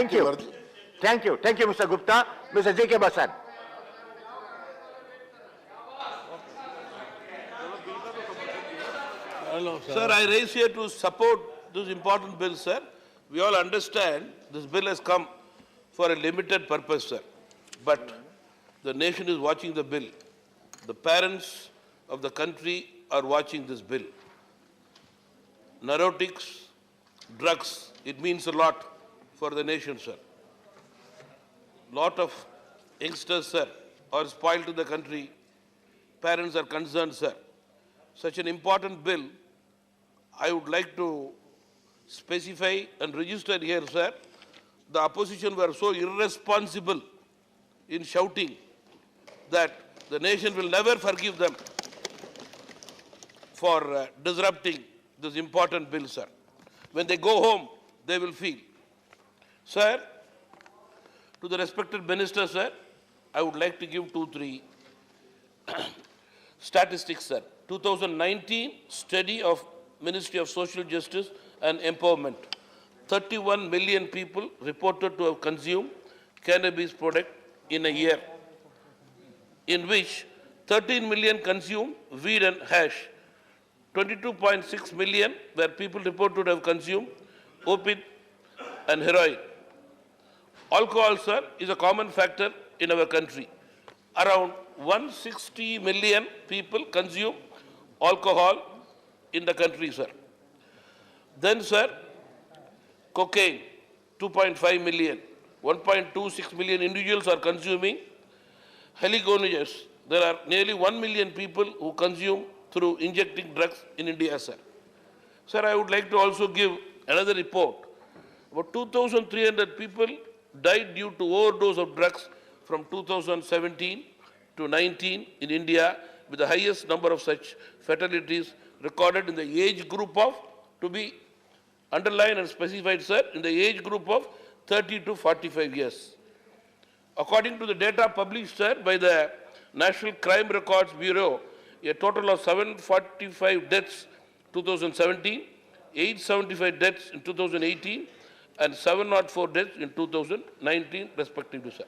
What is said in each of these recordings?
Thank you. Thank you. Thank you, Mr. Gupta. Mr. J.K. Basan. Hello, sir, I raise here to support this important bill, sir. We all understand this bill has come for a limited purpose, sir. But the nation is watching the bill. The parents of the country are watching this bill. Narcotics, drugs, it means a lot for the nation, sir. Lot of youngsters, sir, are spoiled to the country. Parents are concerned, sir. Such an important bill, I would like to specify and register here, sir. The opposition were so irresponsible in shouting that the nation will never forgive them for disrupting this important bill, sir. When they go home, they will feel. Sir, to the respected minister, sir, I would like to give 2-3 statistics, sir. 2019 study of Ministry of Social Justice and Empowerment. 31 million people reported to have consumed cannabis product in a year, in which 13 million consumed weed and hash. 22.6 million were people reported to have consumed opiate and heroin. Alcohol, sir, is a common factor in our country. Around 160 million people consume alcohol in the country, sir. Then, sir, cocaine, 2.5 million. 1.26 million individuals are consuming heliconius. There are nearly 1 million people who consume through injecting drugs in India, sir. Sir, I would like to also give another report. About 2,300 people died due to overdose of drugs from 2017 to 19 in India, with the highest number of such fatalities recorded in the age group of, to be underlined and specified, sir, in the age group of 30 to 45 years. According to the data published, sir, by the National Crime Records Bureau, a total of 745 deaths in 2017, 875 deaths in 2018, and 704 deaths in 2019, respectively, sir.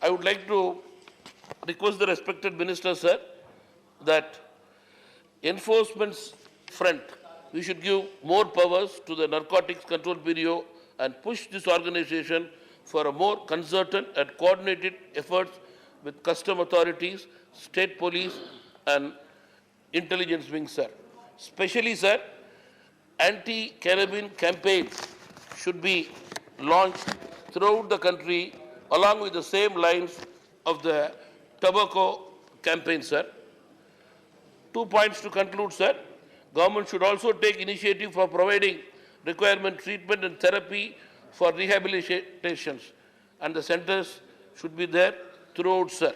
I would like to request the respected minister, sir, that enforcement front, we should give more powers to the Narcotics Control Bureau and push this organization for a more concerted and coordinated efforts with custom authorities, state police, and intelligence wing, sir. Especially, sir, anti-cannabis campaigns should be launched throughout the country along with the same lines of the tobacco campaign, sir. 2 points to conclude, sir. Government should also take initiative for providing requirement treatment and therapy for rehabilitations, and the centers should be there throughout, sir.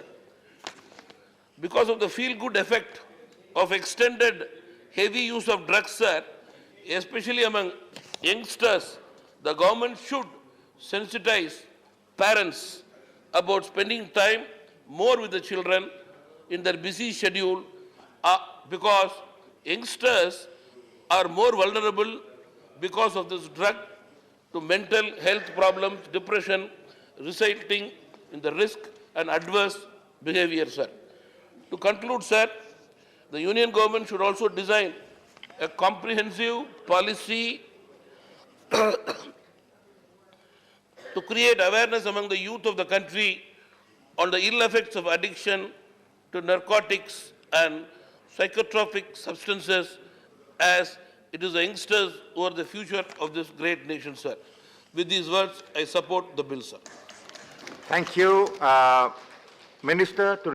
Because of the feel-good effect of extended heavy use of drugs, sir, especially among youngsters, the government should sensitize parents about spending time more with the children in their busy schedule, because youngsters are more vulnerable because of this drug to mental health problems, depression, resulting in the risk and adverse behavior, sir. To conclude, sir, the Union government should also design a comprehensive policy to create awareness among the youth of the country on the ill effects of addiction to narcotics and psychotropic substances, as it is the youngsters who are the future of this great nation, sir. With these words, I support the bill, sir. Thank you, Minister.